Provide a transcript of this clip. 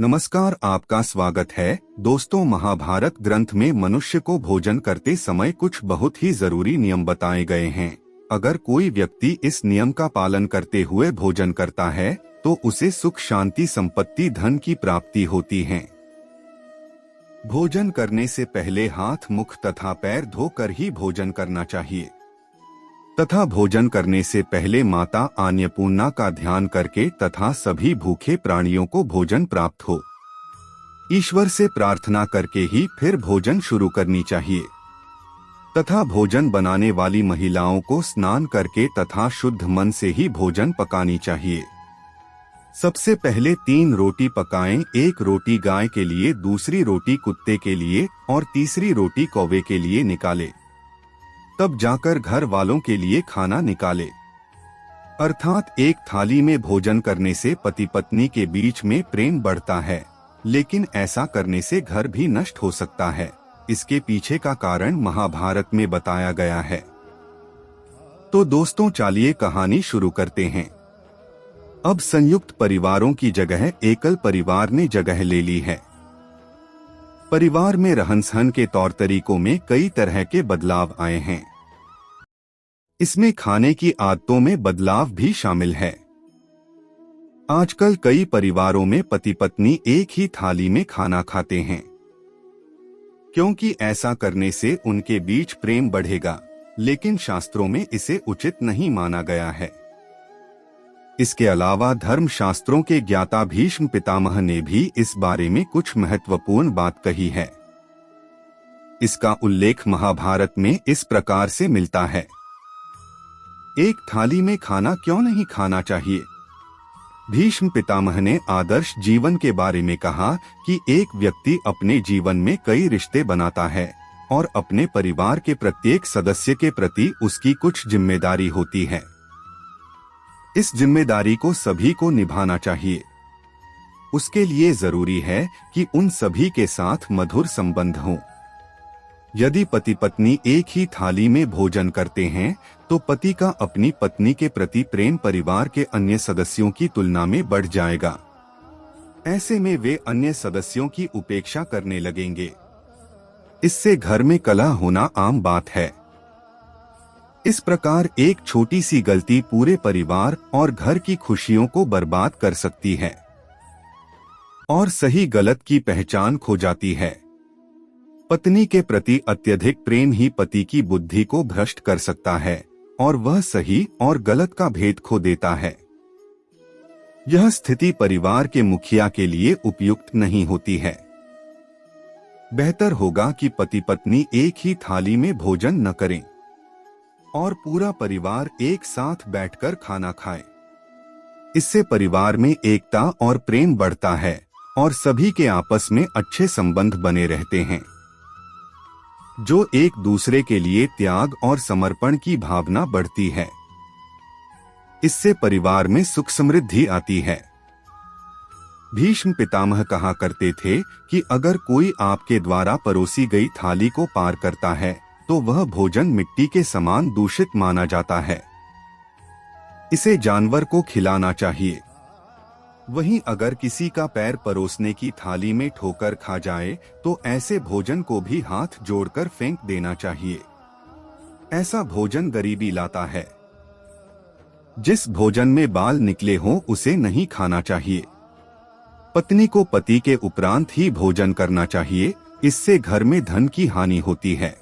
नमस्कार, आपका स्वागत है। दोस्तों, महाभारत ग्रंथ में मनुष्य को भोजन करते समय कुछ बहुत ही जरूरी नियम बताए गए हैं। अगर कोई व्यक्ति इस नियम का पालन करते हुए भोजन करता है तो उसे सुख, शांति, संपत्ति, धन की प्राप्ति होती है। भोजन करने से पहले हाथ, मुख तथा पैर धोकर ही भोजन करना चाहिए तथा भोजन करने से पहले माता अन्नपूर्णा का ध्यान करके तथा सभी भूखे प्राणियों को भोजन प्राप्त हो, ईश्वर से प्रार्थना करके ही फिर भोजन शुरू करनी चाहिए तथा भोजन बनाने वाली महिलाओं को स्नान करके तथा शुद्ध मन से ही भोजन पकानी चाहिए। सबसे पहले 3 रोटी पकाएं, 1 रोटी गाय के लिए, दूसरी रोटी कुत्ते के लिए और तीसरी रोटी कौवे के लिए निकाले। तब जाकर घर वालों के लिए खाना निकाले। अर्थात एक थाली में भोजन करने से पति पत्नी के बीच में प्रेम बढ़ता है, लेकिन ऐसा करने से घर भी नष्ट हो सकता है। इसके पीछे का कारण महाभारत में बताया गया है। तो दोस्तों, चलिए कहानी शुरू करते हैं। अब संयुक्त परिवारों की जगह एकल परिवार ने जगह ले ली है। परिवार में रहन-सहन के तौर तरीकों में कई तरह के बदलाव आए हैं। इसमें खाने की आदतों में बदलाव भी शामिल है। आजकल कई परिवारों में पति पत्नी एक ही थाली में खाना खाते हैं, क्योंकि ऐसा करने से उनके बीच प्रेम बढ़ेगा, लेकिन शास्त्रों में इसे उचित नहीं माना गया है। इसके अलावा धर्म शास्त्रों के ज्ञाता भीष्म पितामह ने भी इस बारे में कुछ महत्वपूर्ण बात कही है। इसका उल्लेख महाभारत में इस प्रकार से मिलता है। एक थाली में खाना क्यों नहीं खाना चाहिए? भीष्म पितामह ने आदर्श जीवन के बारे में कहा कि एक व्यक्ति अपने जीवन में कई रिश्ते बनाता है और अपने परिवार के प्रत्येक सदस्य के प्रति उसकी कुछ जिम्मेदारी होती है। इस जिम्मेदारी को सभी को निभाना चाहिए। उसके लिए जरूरी है कि उन सभी के साथ मधुर संबंध हों। यदि पति पत्नी एक ही थाली में भोजन करते हैं तो पति का अपनी पत्नी के प्रति प्रेम परिवार के अन्य सदस्यों की तुलना में बढ़ जाएगा। ऐसे में वे अन्य सदस्यों की उपेक्षा करने लगेंगे। इससे घर में कलह होना आम बात है। इस प्रकार एक छोटी सी गलती पूरे परिवार और घर की खुशियों को बर्बाद कर सकती है और सही गलत की पहचान खो जाती है। पत्नी के प्रति अत्यधिक प्रेम ही पति की बुद्धि को भ्रष्ट कर सकता है और वह सही और गलत का भेद खो देता है। यह स्थिति परिवार के मुखिया के लिए उपयुक्त नहीं होती है। बेहतर होगा कि पति पत्नी एक ही थाली में भोजन न करें और पूरा परिवार एक साथ बैठकर खाना खाए। इससे परिवार में एकता और प्रेम बढ़ता है और सभी के आपस में अच्छे संबंध बने रहते हैं, जो एक दूसरे के लिए त्याग और समर्पण की भावना बढ़ती है। इससे परिवार में सुख समृद्धि आती है। भीष्म पितामह कहा करते थे कि अगर कोई आपके द्वारा परोसी गई थाली को पार करता है तो वह भोजन मिट्टी के समान दूषित माना जाता है। इसे जानवर को खिलाना चाहिए। वहीं अगर किसी का पैर परोसने की थाली में ठोकर खा जाए तो ऐसे भोजन को भी हाथ जोड़कर फेंक देना चाहिए। ऐसा भोजन गरीबी लाता है। जिस भोजन में बाल निकले हों उसे नहीं खाना चाहिए। पत्नी को पति के उपरांत ही भोजन करना चाहिए। इससे घर में धन की हानि होती है।